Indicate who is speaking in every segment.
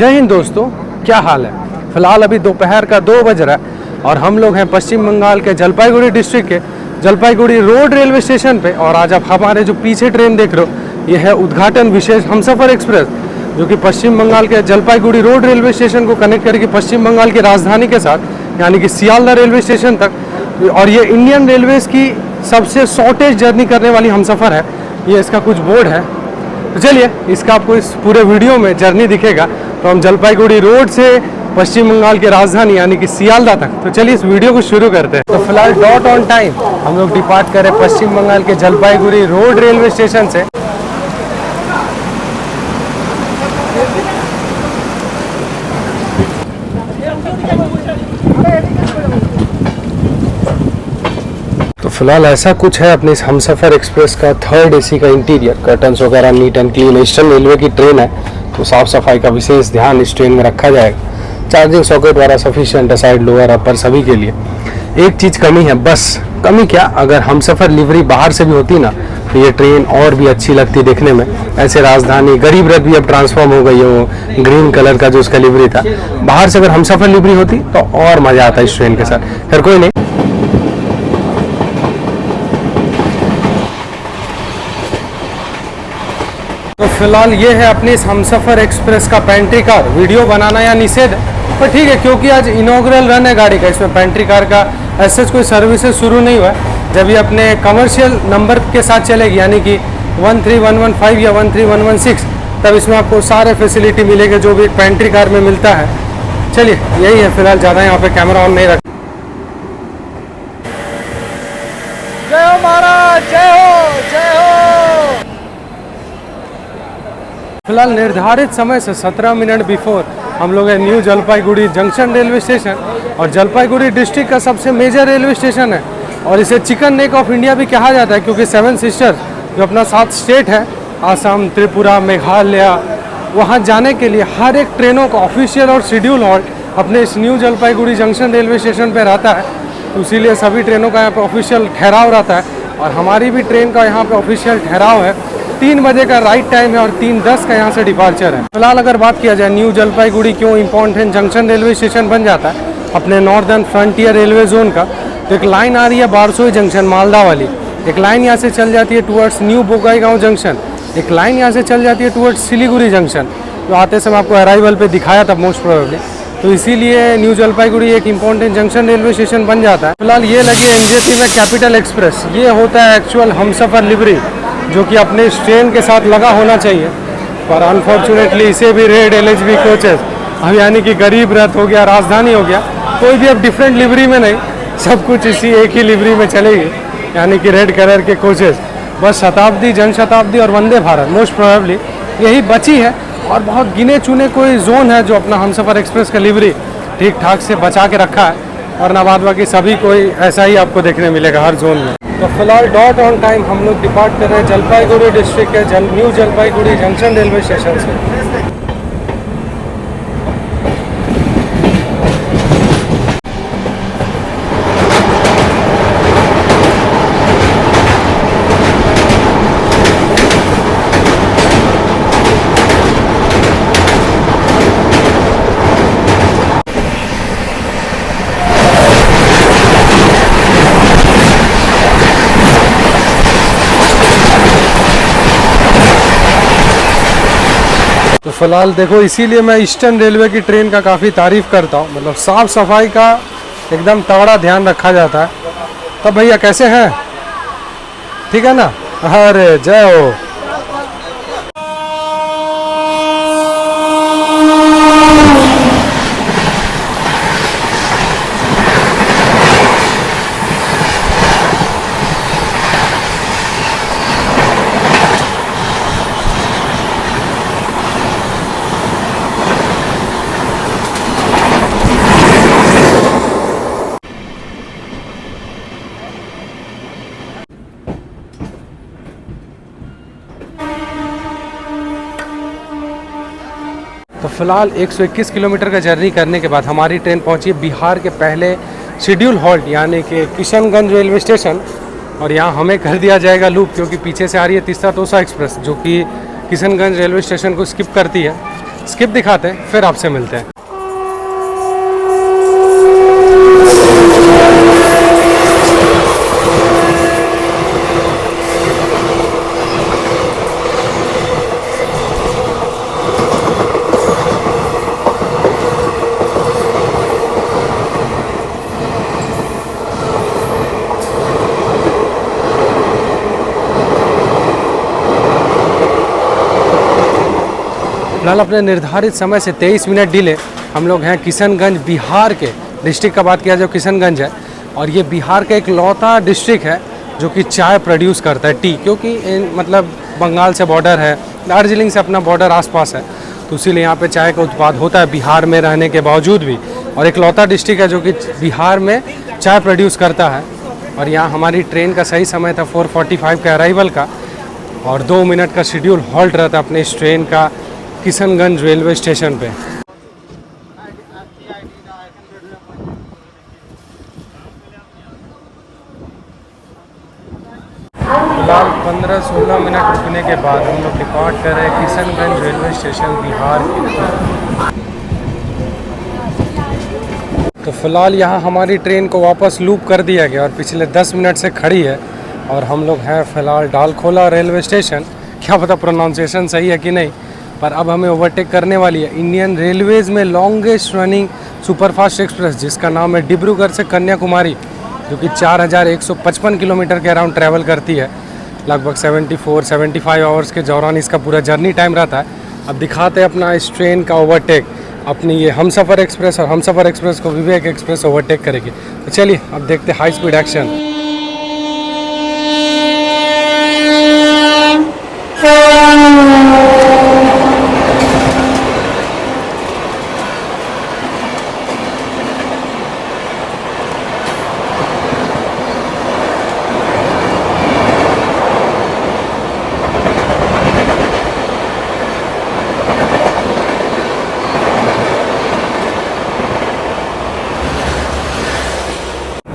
Speaker 1: जय हिंद दोस्तों, क्या हाल है। फ़िलहाल अभी दोपहर का 2 बज रहा है और हम लोग हैं पश्चिम बंगाल के जलपाईगुड़ी डिस्ट्रिक्ट के जलपाईगुड़ी रोड रेलवे स्टेशन पे। और आज आप हमारे जो पीछे ट्रेन देख रहे हो, ये है उद्घाटन विशेष हमसफ़र एक्सप्रेस, जो कि पश्चिम बंगाल के जलपाईगुड़ी रोड रेलवे स्टेशन को कनेक्ट करके पश्चिम बंगाल की राजधानी के साथ यानी कि सियालदह रेलवे स्टेशन तक। और ये इंडियन रेलवेज़ की सबसे शॉर्टेज जर्नी करने वाली हमसफ़र है। ये इसका कुछ बोर्ड है, तो चलिए इसका आपको इस पूरे वीडियो में जर्नी दिखेगा। तो हम जलपाईगुड़ी रोड से पश्चिम बंगाल की राजधानी यानी कि सियालदह तक, तो चलिए इस वीडियो को शुरू करते हैं। तो फिलहाल डॉट ऑन टाइम हम लोग डिपार्ट करें पश्चिम बंगाल के जलपाईगुड़ी रोड रेलवे स्टेशन से। तो फिलहाल ऐसा कुछ है अपने इस हमसफ़र एक्सप्रेस का 3rd AC का इंटीरियर। कर्टन्स वगैरह neat and clean. Eastern railway की ट्रेन है तो साफ़ सफाई का विशेष ध्यान इस ट्रेन में रखा जाएगा। चार्जिंग सॉकेट वगैरह सफिशिएंट है साइड, लोअर, अपर सभी के लिए। एक चीज़ कमी है, बस कमी क्या, अगर हमसफ़र लिवरी बाहर से भी होती ना तो ये ट्रेन और भी अच्छी लगती देखने में। ऐसे राजधानी गरीब रथ भी अब ट्रांसफॉर्म हो गई है, वो ग्रीन कलर का जो उसका लिवरी था, बाहर से अगर हमसफ़र लिवरी होती तो और मज़ा आता इस ट्रेन के साथ। खैर कोई नहीं। तो फिलहाल ये है अपनी इस हमसफ़र एक्सप्रेस का पेंट्री कार। वीडियो बनाना या निषेध है, पर ठीक है क्योंकि आज इनॉग्रल रन है गाड़ी का। इसमें पेंट्री कार का ऐसे कोई सर्विसेज शुरू नहीं हुआ है। जब ये अपने कमर्शियल नंबर के साथ चलेगी यानी कि 13115 या 13116, तब इसमें आपको सारे फैसिलिटी मिलेंगे जो भी एक पेंट्री कार में मिलता है। चलिए यही है फिलहाल, ज़्यादा यहाँ पे कैमरा ऑन नहीं रख। जय हो महाराज, जय हो, जय हो। फिलहाल निर्धारित समय से 17 मिनट बिफोर हम लोग हैं new Jalpaiguri junction railway station. और जलपाईगुड़ी डिस्ट्रिक्ट का सबसे मेजर रेलवे स्टेशन है और इसे चिकन नेक ऑफ इंडिया भी कहा जाता है, क्योंकि 7 सिस्टर्स जो अपना 7 स्टेट है, आसाम, त्रिपुरा, मेघालय, वहाँ जाने के लिए हर एक ट्रेनों का ऑफिशियल और शेड्यूल हॉल्ट अपने इस new Jalpaiguri junction railway station पर रहता है। तो इसीलिए सभी ट्रेनों का यहाँ पर ऑफिशियल ठहराव रहता है और हमारी भी ट्रेन का यहाँ पर ऑफिशियल ठहराव है। 3 बजे का राइट टाइम है और 3:10 का यहाँ से डिपार्चर है। फिलहाल अगर बात किया जाए न्यू जलपाईगुड़ी क्यों इम्पोर्टेंट जंक्शन रेलवे स्टेशन बन जाता है अपने नॉर्दर्न फ्रंटियर रेलवे जोन का, तो एक लाइन आ रही है बारसोई जंक्शन मालदा वाली। एक लाइन यहाँ से चल जाती है टुवर्ड्स न्यू बोगाईगांव जंक्शन। एक लाइन यहाँ से चल जाती है टुवर्ड्स सिलीगुड़ी जंक्शन, जो आते समय आपको अराइवल पे दिखाया था मोस्ट प्रोबेबली। तो इसीलिए न्यू जलपाईगुड़ी एक इम्पोर्टेंट जंक्शन रेलवे स्टेशन बन जाता है। फिलहाल ये लगी है NJP में कैपिटल एक्सप्रेस। ये होता है एक्चुअल हमसफ़र लिवरी जो कि अपने इस ट्रेन के साथ लगा होना चाहिए, पर अनफॉर्चुनेटली इसे भी रेड LHB कोचेस, अब यानी कि गरीब रथ हो गया, राजधानी हो गया, कोई भी अब डिफरेंट लिवरी में नहीं, सब कुछ इसी एक ही लिवरी में चलेगी यानी कि रेड कलर के कोचेस। बस शताब्दी, जनशताब्दी और वंदे भारत मोस्ट प्रोबेबली यही बची है। और बहुत गिने चुने कोई जोन है जो अपना हमसफ़र एक्सप्रेस का लिवरी ठीक ठाक से बचा के रखा है, और ना बाद बाकी सभी कोई ऐसा ही आपको देखने मिलेगा हर जोन में। तो फिलहाल डॉट ऑन टाइम हम लोग डिपार्ट कर रहे हैं जलपाईगुड़ी डिस्ट्रिक्ट के new Jalpaiguri junction railway station से। तो फिलहाल देखो, इसीलिए मैं ईस्टर्न रेलवे की ट्रेन का काफ़ी तारीफ़ करता हूँ। मतलब साफ़ सफाई का एकदम तगड़ा ध्यान रखा जाता है। तब भैया कैसे हैं, ठीक है ना? अरे जय हो। तो फिलहाल 121 किलोमीटर का जर्नी करने के बाद हमारी ट्रेन पहुंची बिहार के पहले शेड्यूल हॉल्ट यानी कि किशनगंज रेलवे स्टेशन। और यहाँ हमें कर दिया जाएगा लूप, क्योंकि पीछे से आ रही है तीसरा तोसा एक्सप्रेस जो कि किशनगंज रेलवे स्टेशन को स्किप करती है। स्किप दिखाते हैं, फिर आपसे मिलते हैं। फिलहाल अपने निर्धारित समय से 23 मिनट डिले हम लोग हैं किशनगंज, बिहार के डिस्ट्रिक्ट का बात किया जो किशनगंज है। और ये बिहार का एक लौता डिस्ट्रिक्ट है जो कि चाय प्रोड्यूस करता है, टी, क्योंकि मतलब बंगाल से बॉर्डर है, दार्जिलिंग से अपना बॉर्डर आसपास है, तो इसीलिए यहाँ पे चाय का उत्पाद होता है बिहार में रहने के बावजूद भी। और एक लौता डिस्ट्रिक्ट है जो कि बिहार में चाय प्रोड्यूस करता है। और यहाँ हमारी ट्रेन का सही समय था 4:45 का अराइवल का, और 2 मिनट का शेड्यूल हॉल्ट रहता अपने इस ट्रेन का किशनगंज रेलवे स्टेशन पे। फिलहाल 15-16 मिनट रुकने के बाद हम लोग डिपार्ट कर रहे हैं किशनगंज रेलवे स्टेशन, बिहार की। तो फिलहाल यहाँ हमारी ट्रेन को वापस लूप कर दिया गया और पिछले 10 मिनट से खड़ी है। और हम लोग हैं फ़िलहाल डालखोला रेलवे स्टेशन। क्या पता प्रोनाउंसिएशन सही है कि नहीं, पर अब हमें ओवरटेक करने वाली है इंडियन रेलवेज़ में लॉन्गेस्ट रनिंग सुपरफास्ट एक्सप्रेस, जिसका नाम है डिब्रूगढ़ से कन्याकुमारी, जो कि 4155 किलोमीटर के अराउंड ट्रैवल करती है। लगभग 74-75 आवर्स के दौरान इसका पूरा जर्नी टाइम रहता है। अब दिखाते हैं अपना इस ट्रेन का ओवरटेक। अपनी ये हमसफ़र एक्सप्रेस और हमसफ़र एक्सप्रेस को विवेक एक्सप्रेस ओवरटेक करेगी। तो चलिए अब देखते हैं हाई स्पीड एक्शन।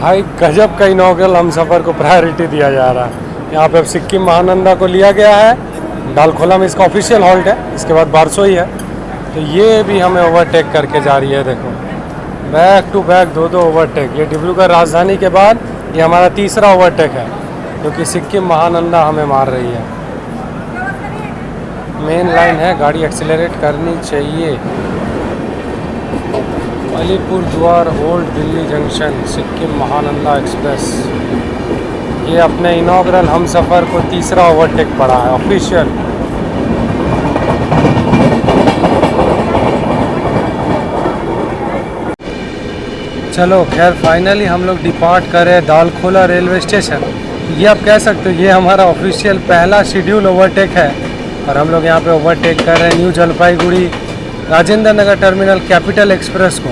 Speaker 1: भाई गजब का इनॉग्रल हमसफ़र को प्रायोरिटी दिया जा रहा है। यहाँ पे अब सिक्किम महानंदा को लिया गया है। डालखोला में इसका ऑफिशियल हॉल्ट है, इसके बाद बारसोई है। तो ये भी हमें ओवरटेक करके जा रही है। देखो बैक टू बैक दो ओवरटेक। ये डिब्रूगढ़ राजधानी के बाद ये हमारा तीसरा ओवरटेक है, क्योंकि सिक्किम महानंदा हमें मार रही है। मेन लाइन है, गाड़ी एक्सीलरेट करनी चाहिए। अलीपुर द्वार old Delhi junction Sikkim Mahananda express. ये अपने इनॉग्रल हमसफ़र को तीसरा ओवरटेक पड़ा है ऑफिशियल। चलो खैर फाइनली हम लोग डिपार्ट कर रहे हैं दालखोला रेलवे स्टेशन। ये आप कह सकते हो ये हमारा ऑफिशियल पहला शेड्यूल ओवरटेक है। और हम लोग यहाँ पे ओवरटेक कर रहे हैं new Jalpaiguri Rajendra Nagar terminal capital express को।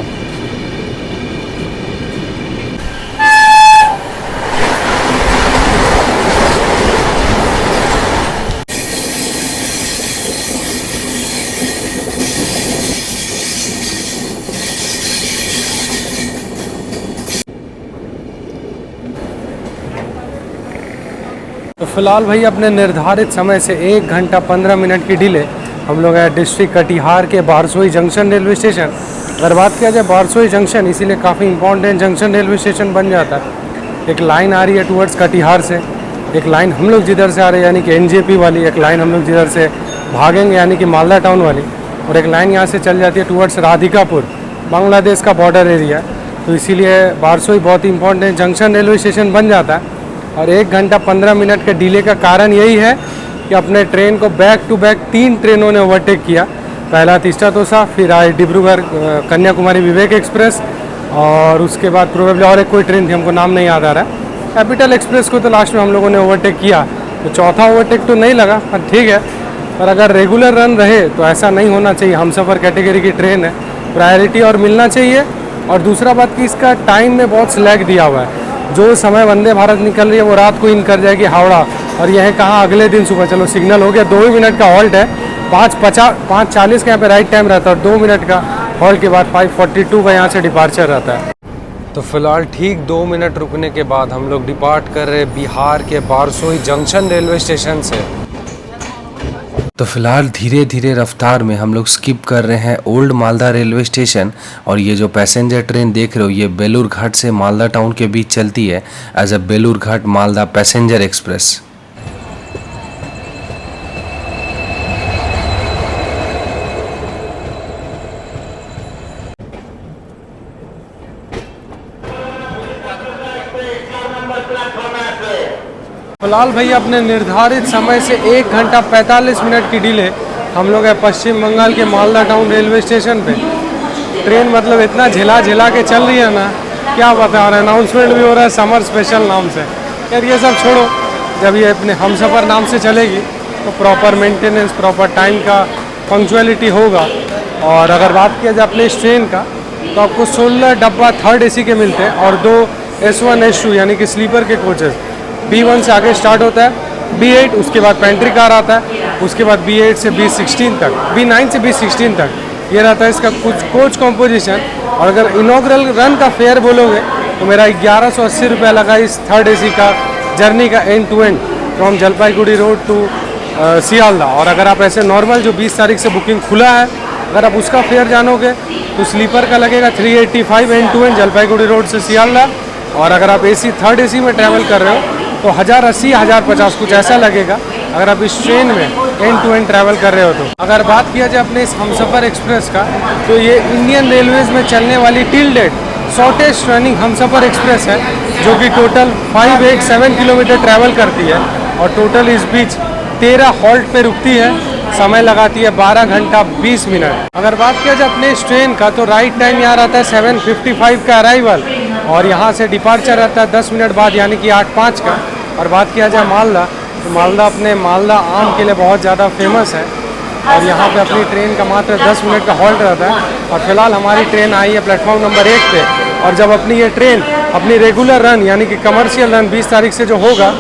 Speaker 1: तो फिलहाल भाई अपने निर्धारित समय से 1 घंटा 15 मिनट की डिले हम लोग हैं डिस्ट्रिक्ट कटिहार के बारसोई जंक्शन रेलवे स्टेशन। अगर बात किया जाए बारसोई जंक्शन, इसीलिए काफ़ी इंपॉर्टेंट जंक्शन रेलवे स्टेशन बन जाता है। एक लाइन आ रही है टूवर्ड्स कटिहार से, एक लाइन हम लोग जिधर से आ रहे हैं यानी कि एनजेपी वाली, एक लाइन हम लोग जिधर से भागेंगे यानी कि मालदा टाउन वाली, और एक लाइन यहाँ से चल जाती है टूवर्ड्स राधिकापुर, बांग्लादेश का बॉर्डर एरिया। तो इसीलिए बारसोई बहुत ही इंपॉर्टेंट जंक्शन रेलवे स्टेशन बन जाता है। और 1 घंटा 15 मिनट के डिले का कारण यही है कि अपने ट्रेन को बैक टू बैक 3 ट्रेनों ने ओवरटेक किया। पहला तीस्ता तोसा, फिर आई डिब्रूगढ़ कन्याकुमारी विवेक एक्सप्रेस, और उसके बाद प्रोबेबली और एक कोई ट्रेन थी, हमको नाम नहीं याद आ रहा है। कैपिटल एक्सप्रेस को तो लास्ट में हम लोगों ने ओवरटेक किया, तो चौथा ओवरटेक तो नहीं लगा, पर ठीक है। पर अगर रेगुलर रन रहे तो ऐसा नहीं होना चाहिए। हमसफ़र कैटेगरी की ट्रेन है, प्रायोरिटी और मिलना चाहिए। और दूसरा बात कि इसका टाइम में बहुत स्लैग दिया हुआ है। जो समय वंदे भारत निकल रही है वो रात को इन कर जाएगी हावड़ा, और यह कहाँ अगले दिन सुबह। चलो सिग्नल हो गया, 2 ही मिनट का हॉल्ट है। 5:40 का यहाँ पे राइट टाइम रहता है, और 2 मिनट का हॉल्ट के बाद 5:42 का यहाँ से डिपार्चर रहता है। तो फिलहाल ठीक 2 मिनट रुकने के बाद हम लोग डिपार्ट कर रहे हैं बिहार के बारसोई जंक्शन रेलवे स्टेशन से।
Speaker 2: तो फिलहाल धीरे धीरे रफ्तार में हम लोग स्किप कर रहे हैं ओल्ड मालदा रेलवे स्टेशन, और ये जो पैसेंजर ट्रेन देख रहे हो ये बेलूर घाट से मालदा टाउन के बीच चलती है as a Balurghat Malda passenger express.
Speaker 1: फिलहाल भैया अपने निर्धारित समय से 1 घंटा 45 मिनट की डिले हम लोग है पश्चिम बंगाल के मालदा टाउन रेलवे स्टेशन पे। ट्रेन मतलब इतना झिला झिला के चल रही है ना, क्या बता रहे हैं। अनाउंसमेंट भी हो रहा है समर स्पेशल नाम से। यार ये सब छोड़ो, जब ये अपने हमसफ़र नाम से चलेगी तो प्रॉपर मेंटेनेंस, प्रॉपर टाइम का पंक्चुअलिटी होगा। और अगर बात किया जाए अपने इस ट्रेन का तो आपको 16 डब्बा थर्ड AC के मिलते हैं और 2 S1 S2 यानी कि स्लीपर के कोचेस। B1 से आगे स्टार्ट होता है, B8 उसके बाद पेंट्री कार आता है, उसके बाद B8 से B16 तक, B9 से B16 तक ये रहता है इसका कुछ कोच कॉम्पोजिशन। और अगर इनॉग्रल रन का फेयर बोलोगे तो मेरा 1180 रुपया लगा इस थर्ड AC का जर्नी का end to end from Jalpaiguri road to Sealdah. और अगर आप ऐसे नॉर्मल जो 20 तारीख से बुकिंग खुला है अगर आप उसका फेयर जानोगे तो स्लीपर का लगेगा 385 end to end Jalpaiguri road से सियालदा। और अगर आप AC थर्ड AC में ट्रैवल कर रहे हो तो 1080 1050 कुछ ऐसा लगेगा अगर आप इस ट्रेन में एंड टू एंड ट्रैवल कर रहे हो तो। अगर बात किया जाए अपने इस हमसफ़र एक्सप्रेस का तो ये इंडियन रेलवेज़ में चलने वाली टिल डेट शॉर्टेस्ट रनिंग हमसफ़र एक्सप्रेस है, जो कि टोटल 587 किलोमीटर ट्रैवल करती है और टोटल इस बीच 13 हॉल्ट पे रुकती है। समय लगाती है 12 घंटा 20 मिनट। अगर बात किया जाए अपने इस ट्रेन का तो राइट टाइम यहाँ रहता है 7:55 का अराइवल और यहाँ से डिपार्चर रहता है 10 मिनट बाद यानी कि 8:05 का। और बात किया जाए मालदा तो मालदा अपने मालदा आम के लिए बहुत ज़्यादा फेमस है और यहाँ पे अपनी ट्रेन का मात्र 10 मिनट का हॉल्ट रहता है। और फिलहाल हमारी ट्रेन आई है प्लेटफॉर्म नंबर 1 पे और जब अपनी ये ट्रेन अपनी रेगुलर रन यानी कि कमर्शियल रन 20 तारीख से जो होगा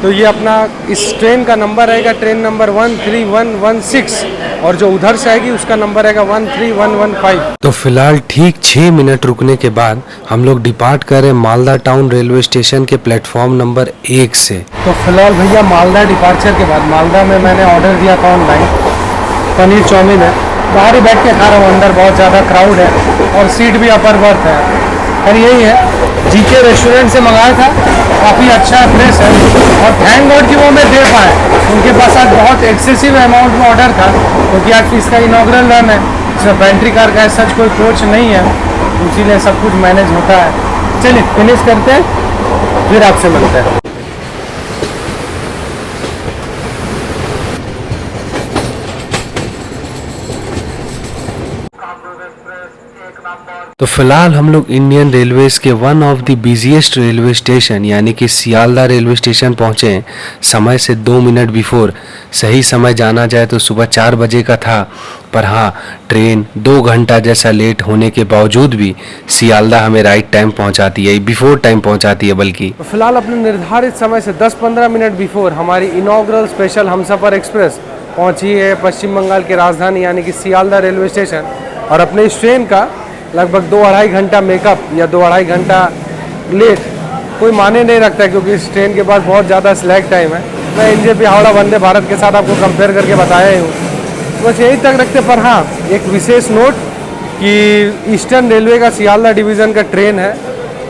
Speaker 1: तो ये अपना इस ट्रेन का नंबर रहेगा ट्रेन नंबर 13116 और जो उधर से आएगी उसका नंबर रहेगा 13115।
Speaker 2: तो फिलहाल ठीक 6 मिनट रुकने के बाद हम लोग डिपार्ट कर रहे हैं मालदा टाउन रेलवे स्टेशन के प्लेटफॉर्म नंबर 1 से।
Speaker 1: तो फिलहाल भैया मालदा डिपार्चर के बाद मालदा में मैंने ऑर्डर दिया था ऑनलाइन पनीर चाउमीन है। बाहर ही बैठ के खा रहा हूँ, अंदर बहुत ज़्यादा क्राउड है और सीट भी अपर बर्थ है। और यही है GK रेस्टोरेंट से मंगाया था, काफ़ी अच्छा फ्रेश है और थैंक गॉड कि वो मैं दे पाए। उनके पास आज बहुत एक्सेसिव अमाउंट में ऑर्डर था क्योंकि आज इसका इनॉग्रल रन है, इसमें पेंट्री कार का सच कोई कोच नहीं है, इसीलिए सब कुछ मैनेज होता है। चलिए फिनिश करते हैं फिर आपसे मिलते हैं।
Speaker 2: तो फिलहाल हम लोग इंडियन रेलवेज के one of the busiest railway station यानी कि सियालदा रेलवे स्टेशन पहुंचे हैं समय से 2 मिनट बिफोर। सही समय जाना जाए तो सुबह 4 बजे का था, पर हाँ ट्रेन 2 घंटा जैसा लेट होने के बावजूद भी सियालदा हमें राइट टाइम पहुंचाती है, बिफोर टाइम पहुंचाती है बल्कि।
Speaker 1: तो फिलहाल अपने निर्धारित समय से 10-15 मिनट बिफोर हमारी इनॉग्रल स्पेशल हमसफ़र एक्सप्रेस पहुंची है पश्चिम बंगाल की राजधानी यानी कि सियालदा रेलवे स्टेशन। और अपने इस ट्रेन का लगभग 2-2.5 घंटा मेकअप या 2-2.5 घंटा लेट कोई माने नहीं रखता है क्योंकि इस ट्रेन के पास बहुत ज़्यादा स्लैग टाइम है। मैं NJP हावड़ा वंदे भारत के साथ आपको कंपेयर करके बताया ही हूँ, बस यही तक रखते। पर हाँ एक विशेष नोट कि ईस्टर्न रेलवे का सियालदा डिवीज़न का ट्रेन है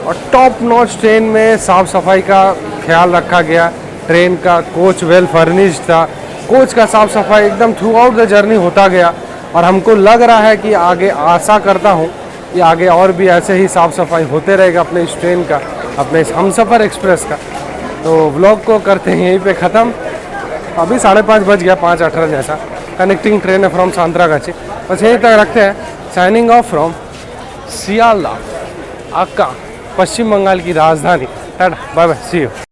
Speaker 1: और टॉप नॉच ट्रेन में साफ़ सफाई का ख्याल रखा गया। ट्रेन का कोच वेल फर्निश्ड था, कोच का साफ़ सफाई एकदम थ्रू आउट द जर्नी होता गया और हमको लग रहा है कि आगे आशा करता हूँ कि आगे और भी ऐसे ही साफ़ सफाई होते रहेगा अपने इस ट्रेन का, अपने इस हमसफ़र एक्सप्रेस का। तो व्लॉग को करते हैं यहीं पे ख़त्म। अभी 5:30 बज गया, 5:18 जैसा। कनेक्टिंग ट्रेन है फ्रॉम सांतरागाची, बस यहीं तक रखते हैं। साइनिंग ऑफ फ्रॉम सियालदा, आका, पश्चिम बंगाल की राजधानी। Tata bye bye, see you.